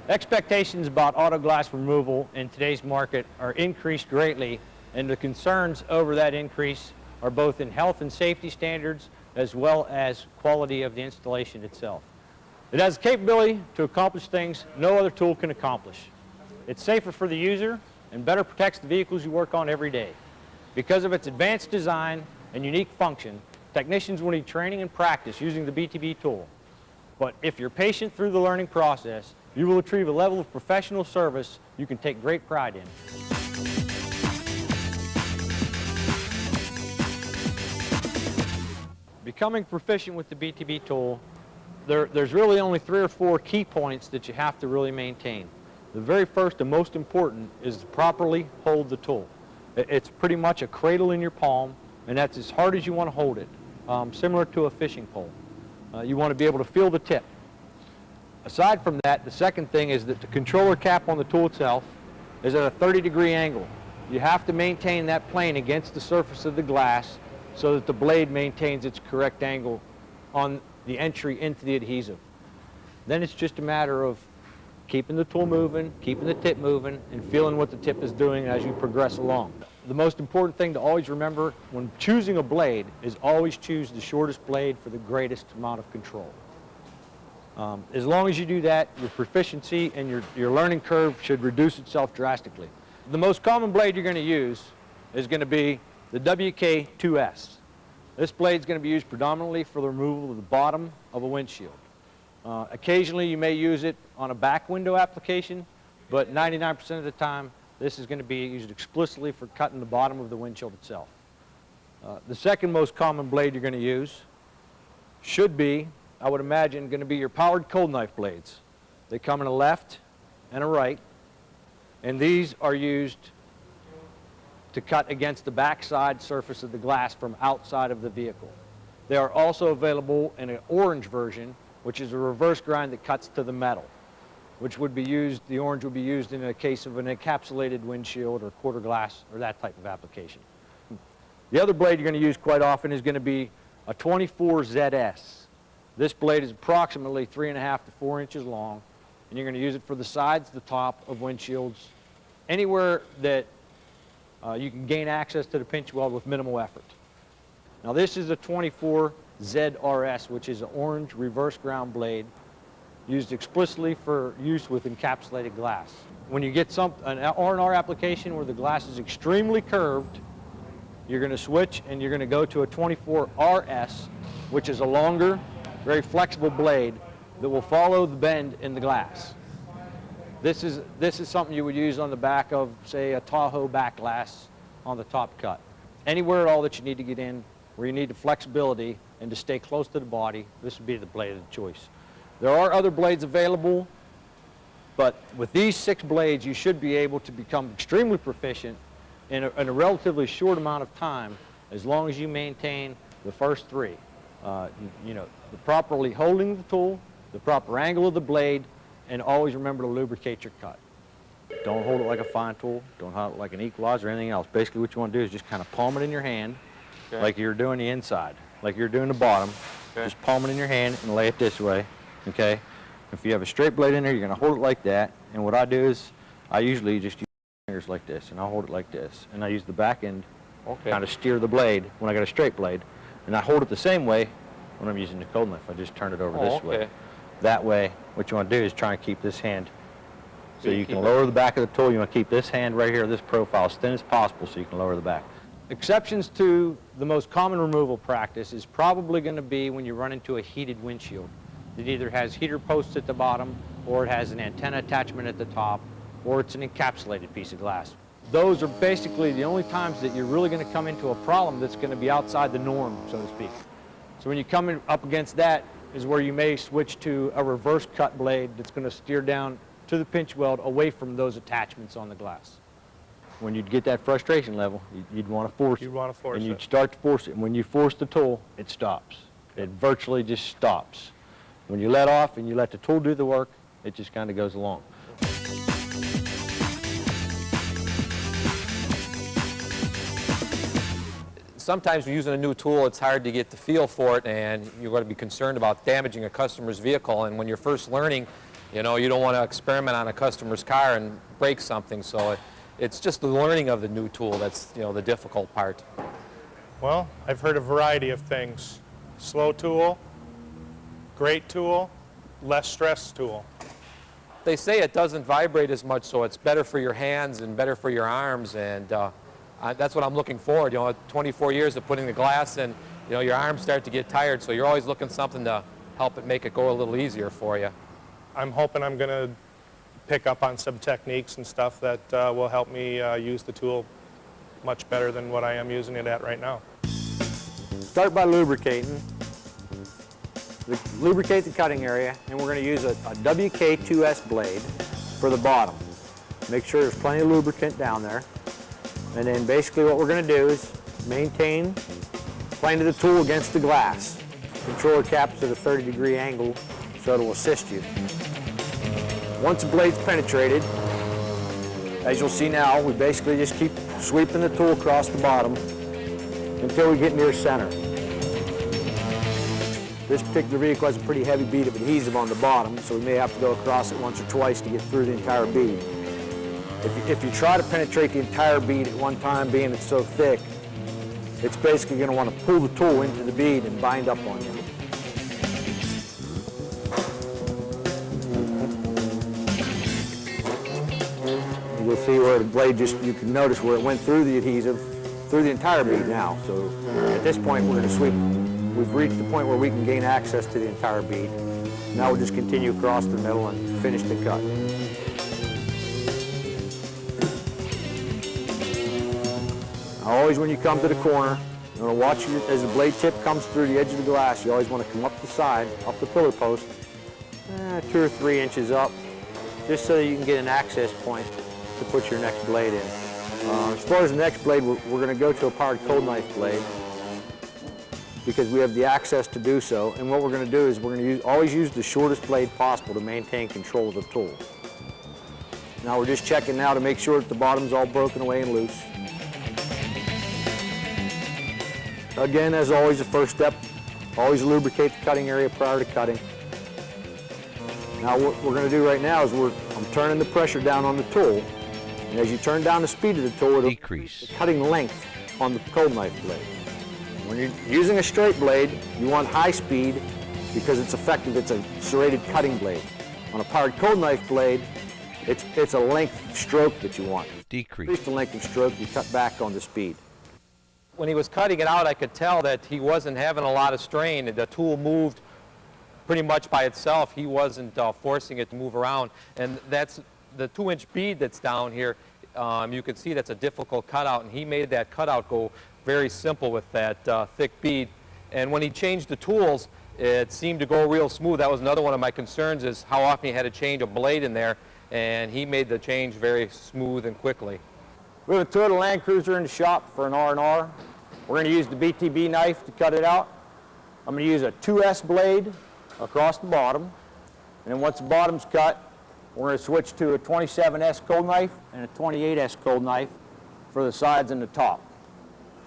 Expectations about auto glass removal in today's market are increased greatly, and the concerns over that increase are both in health and safety standards as well as quality of the installation itself. It has the capability to accomplish things no other tool can accomplish. It's safer for the user and better protects the vehicles you work on every day. Because of its advanced design and unique function, technicians will need training and practice using the BTB tool. But if you're patient through the learning process, you will achieve a level of professional service you can take great pride in. Becoming proficient with the BTB tool, there's really only 3 or 4 key points that you have to really maintain. The very first and most important is to properly hold the tool. It's pretty much a cradle in your palm, and that's as hard as you want to hold it, similar to a fishing pole. You want to be able to feel the tip. Aside from that, the second thing is that the controller cap on the tool itself is at a 30-degree angle. You have to maintain that plane against the surface of the glass so that the blade maintains its correct angle on the entry into the adhesive. Then it's just a matter of keeping the tool moving, keeping the tip moving, and feeling what the tip is doing as you progress along. The most important thing to always remember when choosing a blade is always choose the shortest blade for the greatest amount of control. As long as you do that, your proficiency and your learning curve should reduce itself drastically. The most common blade you're going to use is going to be the WK10HD. This blade is going to be used predominantly for the removal of the bottom of a windshield. Occasionally you may use it on a back window application, but 99% of the time this is going to be used explicitly for cutting the bottom of the windshield itself. The second most common blade you're going to use should be, I would imagine, going to be your powered cold knife blades. They come in a left and a right, and these are used to cut against the backside surface of the glass from outside of the vehicle. They are also available in an orange version, which is a reverse grind that cuts to the metal, which would be used, the orange would be used in a case of an encapsulated windshield or quarter glass or that type of application. The other blade you're going to use quite often is going to be a 24ZS. This blade is approximately 3.5 to 4 inches long, and you're going to use it for the sides, the top of windshields, anywhere that you can gain access to the pinch weld with minimal effort. Now this is a 24ZRS, which is an orange reverse ground blade used explicitly for use with encapsulated glass. When you get an R&R application where the glass is extremely curved, you're going to switch and you're going to go to a 24RS, which is a longer, very flexible blade that will follow the bend in the glass. This is something you would use on the back of, say, a Tahoe back glass on the top cut. Anywhere at all that you need to get in where you need the flexibility and to stay close to the body, this would be the blade of choice. There are other blades available, but with these 6 blades you should be able to become extremely proficient in a relatively short amount of time, as long as you maintain the first 3. You know, the properly holding the tool, the proper angle of the blade, and always remember to lubricate your cut. Don't hold it like a fine tool, don't hold it like an equalizer or anything else. Basically what you want to do is just kind of palm it in your hand, okay, like you're doing the inside, like you're doing the bottom. Okay. Just palm it in your hand and lay it this way, okay? If you have a straight blade in there, you're going to hold it like that, and what I do is I usually just use my fingers like this, and I'll hold it like this, and I use the back end, okay, kind of steer the blade when I got a straight blade, and I hold it the same way when I'm using the cold knife. I just turn it over this way. That way, what you want to do is try and keep this hand, so you can lower the back of the tool. You want to keep this hand right here, this profile, as thin as possible so you can lower the back. Exceptions to the most common removal practice is probably going to be when you run into a heated windshield. It either has heater posts at the bottom, or it has an antenna attachment at the top, or it's an encapsulated piece of glass. Those are basically the only times that you're really going to come into a problem that's going to be outside the norm, so to speak. So when you come up against that is where you may switch to a reverse cut blade that's going to steer down to the pinch weld away from those attachments on the glass. When you'd get that frustration level, you'd want to force it. You'd want to force it. And you'd start to force it. And when you force the tool, it stops. It virtually just stops. When you let off and you let the tool do the work, it just kind of goes along. Sometimes when using a new tool, it's hard to get the feel for it, and you're going to be concerned about damaging a customer's vehicle. And when you're first learning, You know, you don't want to experiment on a customer's car and break something, so it's just the learning of the new tool that's, you know, the difficult part. Well, I've heard a variety of things. Slow tool, great tool, less stress tool. They say it doesn't vibrate as much, so it's better for your hands and better for your arms, and that's what I'm looking forward. You know, 24 years of putting the glass in, you know, your arms start to get tired, so you're always looking something to help it make it go a little easier for you. I'm hoping I'm going to pick up on some techniques and stuff that will help me use the tool much better than what I am using it at right now. Start by lubricating. Lubricate the cutting area, and we're going to use a WK10HD blade for the bottom. Make sure there's plenty of lubricant down there. And then basically what we're going to do is maintain plane of the tool against the glass. Control the caps at a 30-degree angle so it will assist you. Once the blade's penetrated, as you'll see now, we basically just keep sweeping the tool across the bottom until we get near center. This particular vehicle has a pretty heavy bead of adhesive on the bottom, so we may have to go across it once or twice to get through the entire bead. If you try to penetrate the entire bead at one time, being it's so thick, it's basically going to want to pull the tool into the bead and bind up on you. You'll see where the blade you can notice where it went through the adhesive, through the entire bead now. So at this point, we're going to sweep. We've reached the point where we can gain access to the entire bead. Now we'll just continue across the middle and finish the cut. Now always when you come to the corner, you want to watch as the blade tip comes through the edge of the glass, you always want to come up the side, up the pillar post, 2 or 3 inches up, just so that you can get an access point to put your next blade in. As far as the next blade, we're going to go to a powered cold knife blade because we have the access to do so. And what we're going to do is we're going to always use the shortest blade possible to maintain control of the tool. Now we're just checking now to make sure that the bottom's all broken away and loose. Again, as always, the first step, always lubricate the cutting area prior to cutting. Now what we're going to do right now is I'm turning the pressure down on the tool. And as you turn down the speed of the tool, it'll decrease the cutting length on the cold knife blade. When you're using a straight blade, you want high speed because it's effective. It's a serrated cutting blade. On a powered cold knife blade, it's a length stroke that you want. Decrease the length of stroke, you cut back on the speed. When he was cutting it out, I could tell that he wasn't having a lot of strain. The tool moved pretty much by itself. He wasn't forcing it to move around. And that's the 2-inch bead that's down here. You can see that's a difficult cutout, and he made that cutout go very simple with that thick bead. And when he changed the tools, it seemed to go real smooth. That was another one of my concerns, is how often he had to change a blade in there, and he made the change very smooth and quickly. We have a Toyota Land Cruiser in the shop for an R&R. We're going to use the BTB knife to cut it out. I'm going to use a 2S blade across the bottom, and then once the bottom's cut, we're going to switch to a 27S cold knife and a 28S cold knife for the sides and the top.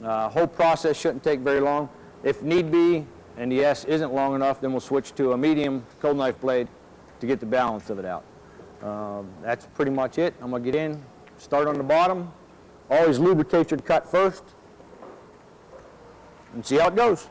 Whole process shouldn't take very long. If need be, and the S isn't long enough, then we'll switch to a medium cold knife blade to get the balance of it out. That's pretty much it. I'm going to get in, start on the bottom. Always lubricate your cut first and see how it goes.